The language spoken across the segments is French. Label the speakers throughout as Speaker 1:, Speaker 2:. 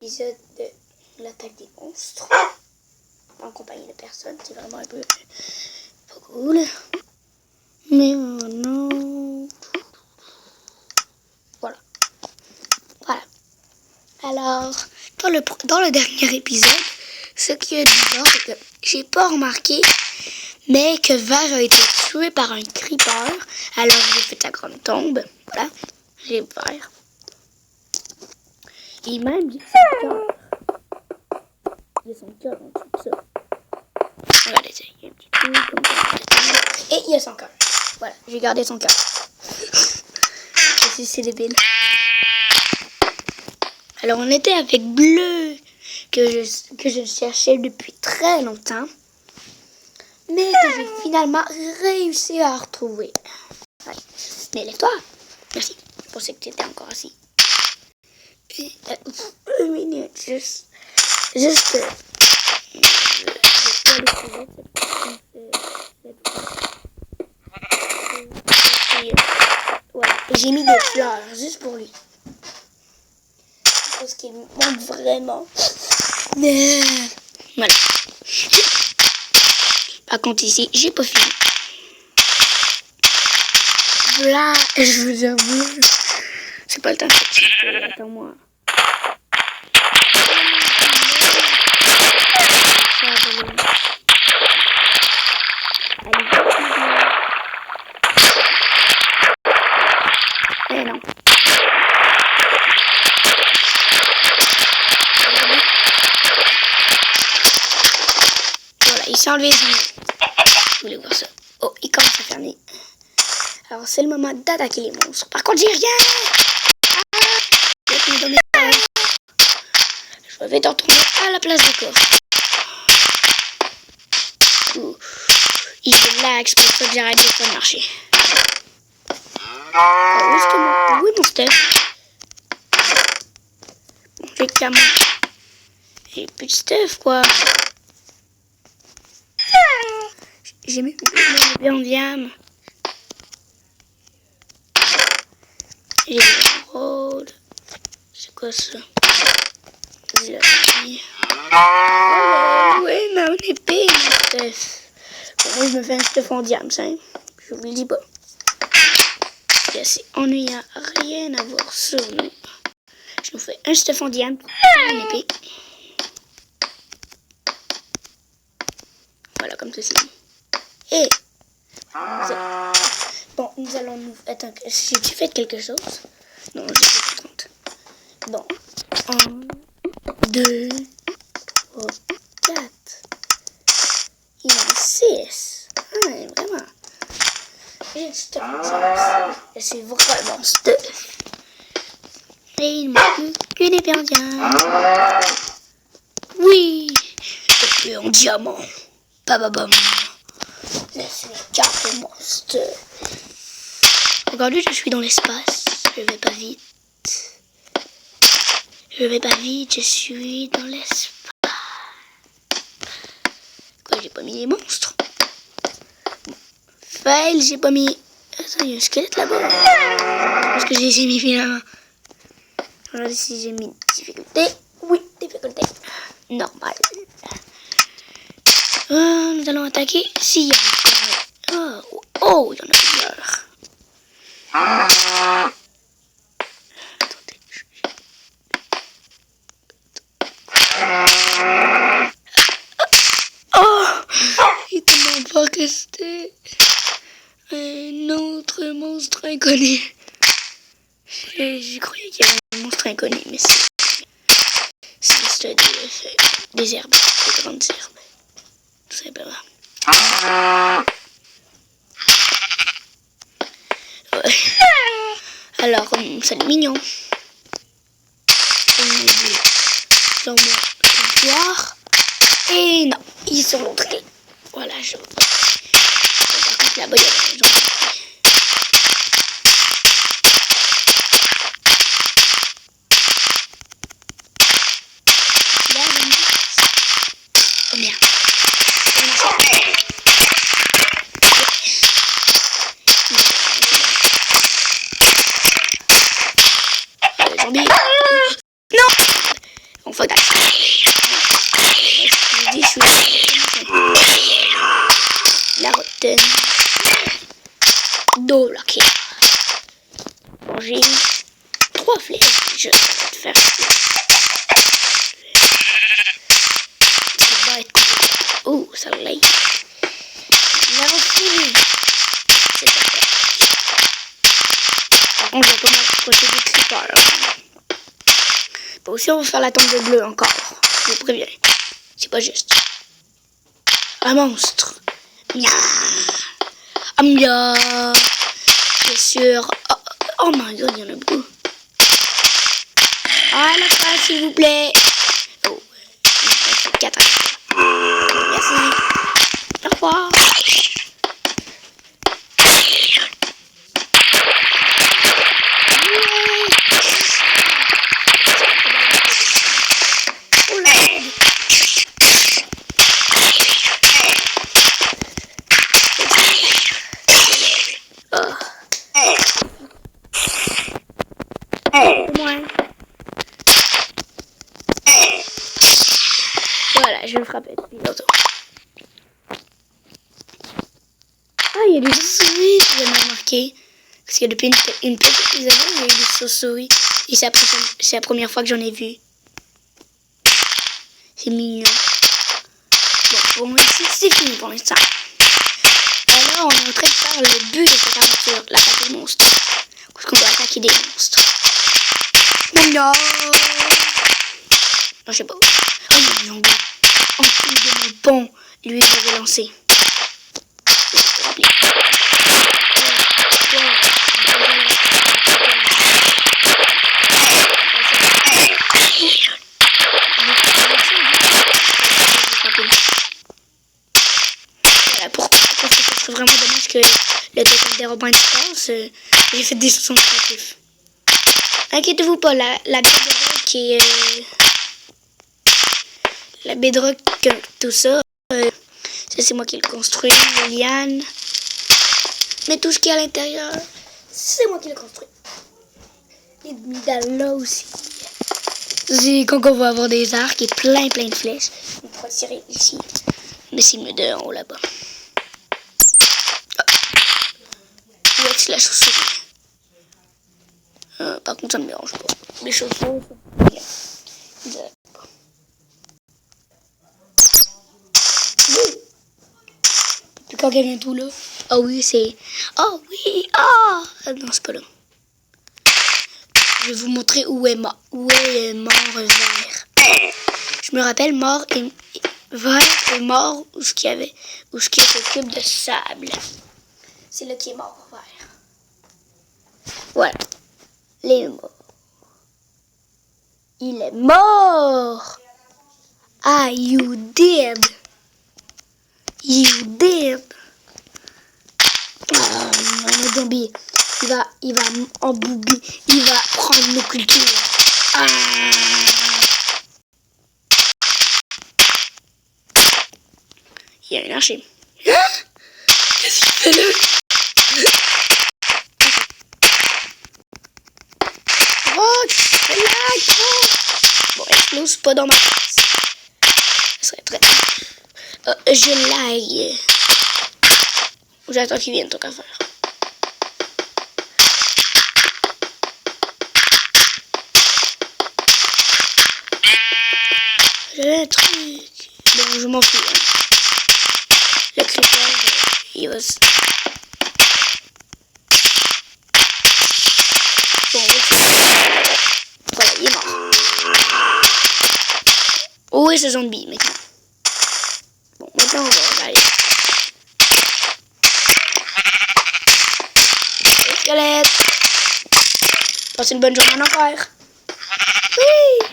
Speaker 1: épisode de l'attaque des monstres. En compagnie de personne, c'est vraiment un peu pas cool. Mais non. Voilà. Alors, dans le dernier épisode, ce qui est bizarre, c'est que j'ai pas remarqué, mais que Vert a été tué par un creeper. Alors j'ai fait sa grande tombe. Voilà, j'ai Vert. Et même, il y a son cœur. Il y a son cœur en dessous de ça. Regardez ça, il y a un petit truc comme ça. Et il y a son cœur. Voilà, j'ai gardé son cœur. C'est débile. Alors on était avec Bleu, que je cherchais depuis très longtemps, mais que j'ai finalement réussi à retrouver. Ouais. Mais lève-toi. Merci. Je pensais que tu étais encore assis. Une minute, juste. Je vais pas le trouver. Voilà. Et j'ai mis des fleurs juste pour lui. Parce qu'il me manque vraiment. Mais voilà. Par contre ici, j'ai pas fini. Voilà, je veux dire Bleu. C'est pas le temps. Attends-moi. Eh non. Voilà, il s'est enlevé les yeux. Je voulais voir ça. Oh, il commence à fermer. Alors, c'est le moment d'attaquer les monstres. Par contre, j'ai rien. Je vais t'en retourner à la place du coffre. Il fait lag, c'est pour ça que j'arrête de faire marcher. Où est mon stuff? Bon, j'ai clairement... J'ai plus de stuff, quoi. J'ai mis bien diam. J'ai des rôles. C'est quoi ça? J'ai la vie. Ouais, ma épée, mon stuff. Bon, moi, je me fais un stuff en diam, ça. Hein? Je vous le dis pas. C'est assez ennuyant, rien à voir sur nous. Je nous fais un stuff en diam, une épée. Voilà, comme ceci. Et ça. Bon, nous allons nous... Attends, j'ai-tu fait quelque chose? Non, j'ai fait 30. Bon. 1, 2, 3, 4. Il y en a 6. Ouais, vraiment. J'ai stuff. Je suis vraiment stuff. Et il ne manque plus qu'une épée en diamant. Oui. Épée en diamant. Bababam. Je suis carrément stuff. Regardez, je suis dans l'espace. Je vais pas vite. Je suis dans l'espace. Quoi, j'ai pas mis les monstres? Fail, j'ai pas mis... Attends, il y a un squelette là-bas. Parce que j'ai mis finalement. Regardez si j'ai mis difficulté. Oui, difficulté. Normal. Nous allons attaquer. S'il y a encore... Oh, il y en a plusieurs. Attendez. Oh, il te demande pas que c'était un autre monstre inconnu. Je croyais qu'il y avait un monstre inconnu, mais c'est juste des herbes, des grandes herbes. Tout simplement. Ouais. Alors, c'est mignon. Sur mon pouvoir. Et non, ils sont montrés. Voilà, je... Par contre, là-bas, il y a des gens. Là, oh merde. Les zombies. Non! Enfin, dos là qui bon, j'ai 3 flèches. Je vais te faire. Ça va être compliqué. Oh, ça l'aide. Nous avons fini. C'est parfait. Par contre, je vais commencer à côté des creepers. Bon, aussi, on va faire la tombe de bleu encore. Je vous préviens. C'est pas juste. Un monstre. Mia. Amia. Bien sûr. Oh my god, il y en a beaucoup. Ah, la face, s'il vous plaît. Oh, 4. Merci. Au revoir. Voilà, je vais le frapper depuis bientôt. Ah, il y a des chauves-souris, je viens de remarquer. Parce que depuis une petite dizaine d'années, il y a eu des chauves-souris. Et c'est la première fois que j'en ai vu. C'est mignon. Bon, c'est fini pour l'instant. Alors, on est en train de faire le but de cette aventure, l'attaque des monstres. Parce qu'on doit attaquer des monstres. Non! Non, je sais pas. Oh, il y a un jongleur. En plus de mon pont, lui, il l'avait lancé. Voilà, parce que ce serait vraiment dommage que le totem des Robins passe. J'ai fait des sons créatifs. Inquiétez-vous pas, la bedrock et la bedrock, tout ça, c'est moi qui le construis, les lianes. Mais tout ce qui est à l'intérieur, c'est moi qui le construis. Les demi-dalles là aussi. C'est quand on va avoir des arcs et plein de flèches. On pourra tirer ici. Mais s'il me donne en haut là-bas. Où est-ce la chauve-souris? Par contre, ça me dérange pas. Les chauves-souris, puis quand il y a tout là. Ah oui, c'est. Oh oui! Ah! Non, c'est pas là. Je vais vous montrer où est mort vert. Je me rappelle, mort et vert et mort où ce qu'il y avait. Où ce qui est ce cube de sable. C'est là qui est mort vert. Voilà. Il est mort. Il est mort! Ah, you did! You did! Un zombie. Il va embouber. Il va prendre nos cultures. Ah! Il y a une archer. Qu'est-ce qu'il fait là? Oh, c'est lag! Bon, explose pas dans ma face. Ça serait très... je lag. J'attends qu'il vienne, tant qu'à faire. J'ai un truc. Bon, je m'en fous. Hein. Le creeper, il va se... Bon, voilà, il est mort. Où est ce zombie maintenant? Bon, maintenant on va aller. Squelette. Passez une bonne journée en enfer. Oui.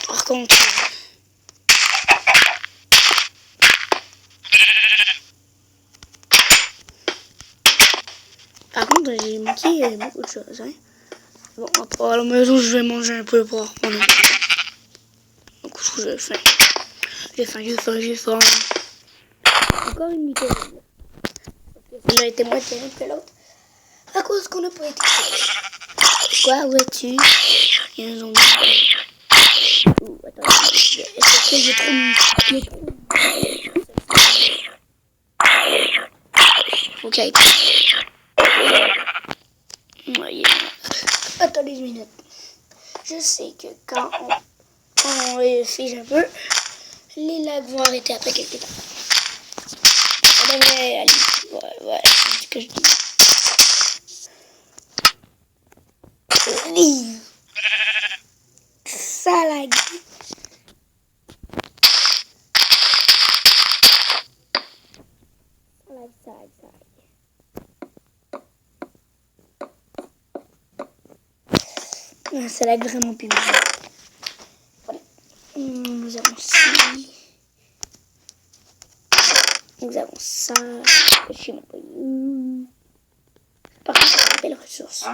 Speaker 1: Par contre... j'ai manqué beaucoup de choses. Hein. Bon, après à la maison, je vais manger un peu pour reprendre. Donc, j'ai faim. J'ai faim. Encore une micro-onde. Celle-là était moins terrible que l'autre. À cause qu'on n'a pas été. Quoi, où es-tu? Il y a un zombie. Ouh, attends. Est-ce que j'ai trop... Ok. Attendez une minute. Je sais que quand on fige un peu, les lags vont arrêter après quelques temps. Ça devrait aller. Voilà, c'est ce que je dis. Oui. Ça lag. Ça lag vraiment plus bien. Voilà. Nous avons ci. Nous avons ça. Je sais même pas où. Par contre, c'est une belle ressource.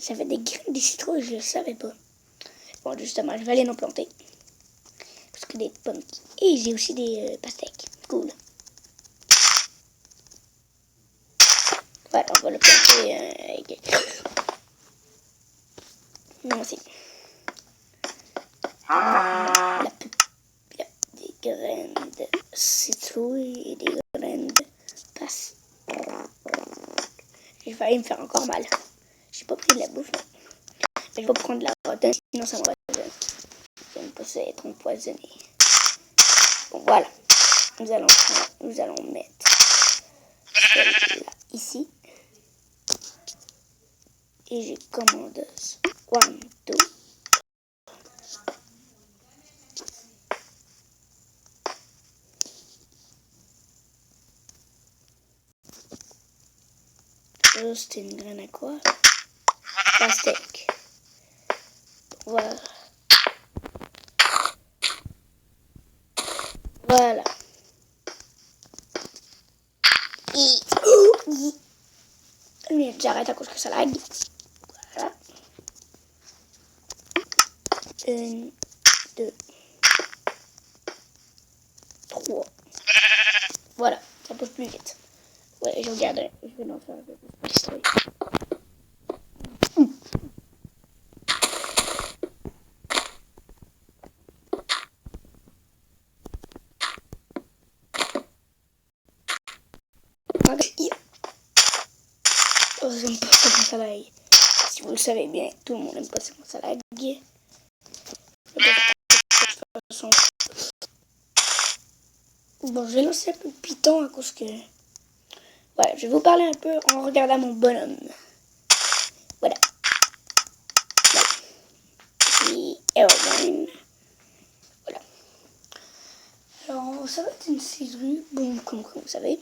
Speaker 1: J'avais des graines de citrouilles, je le savais pas. Bon, justement, je vais aller en planter. Parce que des pommes. Et j'ai aussi des pastèques. Cool. Voilà, on va le planter. Non, c'est. Des graines de citrouille et des graines de pastèques. J'ai failli me faire encore mal. J'ai pas pris de la bouffe, non. Mais je vais prendre la rotin, sinon ça m'empoisonne. Je ne peux pas être empoisonné. Bon, voilà. Nous allons mettre celle-là ici. Et j'ai commandeuse. 1, 2. C'était une graine à quoi? Pastèque. Voilà. Voilà. Mais j'arrête à cause que ça lag. Voilà. 1, 2, 3. Voilà, ça pousse plus vite. Ouais, je regarde. Je vais en faire un peu plus pour l'histoire. Oh, j'aime pas comment ça lag. Si vous le savez bien, tout le monde aime pas comment ça lag. Bon, je vais lancer un peu de Python à cause que... Voilà, je vais vous parler un peu en regardant mon bonhomme. Voilà. Et Airline. Voilà. Alors, ça va être une série. Bon, comme vous savez.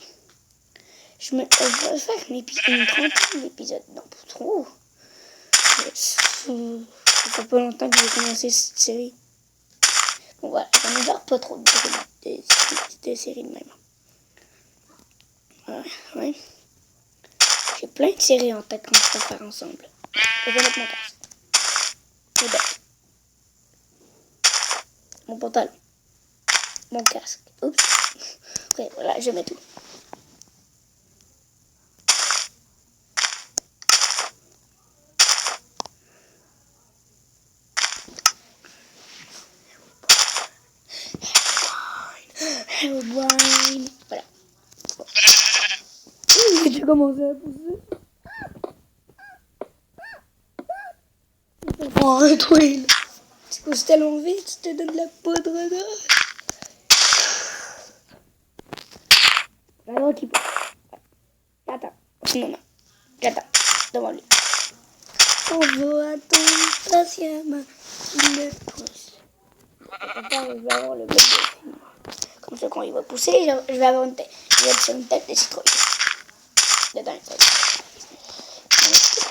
Speaker 1: Je vais faire une trentaine d'épisodes. Non, pas trop. Ça fait pas longtemps que j'ai commencé cette série. Bon, voilà, j'en ai pas trop de séries de même. Ouais. J'ai plein de séries en tête qu'on peut faire ensemble. Je vais mettre mon casque. C'est bête. Mon pantalon. Mon casque. Oups. Ok, voilà, je mets tout. Herobrine. Voilà. Bon. J'ai commencé à pousser. Oh, arrête-toi. Tu pousses tellement vite, tu te donnes de la poudre d'or. Alors, tu peux. Attends. Non. J'attends. Devant lui. On va attendre patiemment. Il me pousse. Attends, je vais avoir le bébé. Comme ça, quand il va pousser, je vais avoir une tête. Je vais être sur une tête de citrouille. Dedans une tête.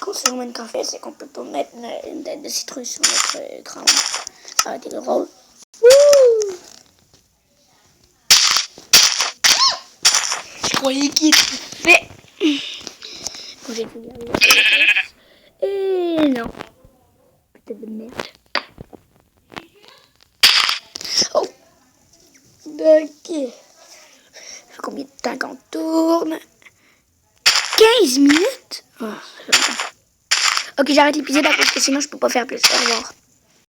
Speaker 1: Quand c'est vraiment une café, c'est qu'on peut pas mettre une tête de citrouille sur notre crâne. Ça aurait été drôle. Wouh! Je croyais qu'il était fait. Quand j'ai fait la et non. Peut-être de merde. Oh! Ok. Combien de temps qu'on tourne? 15 minutes? Oh, ok, j'arrête l'épisode parce que sinon je peux pas faire plus. Au revoir.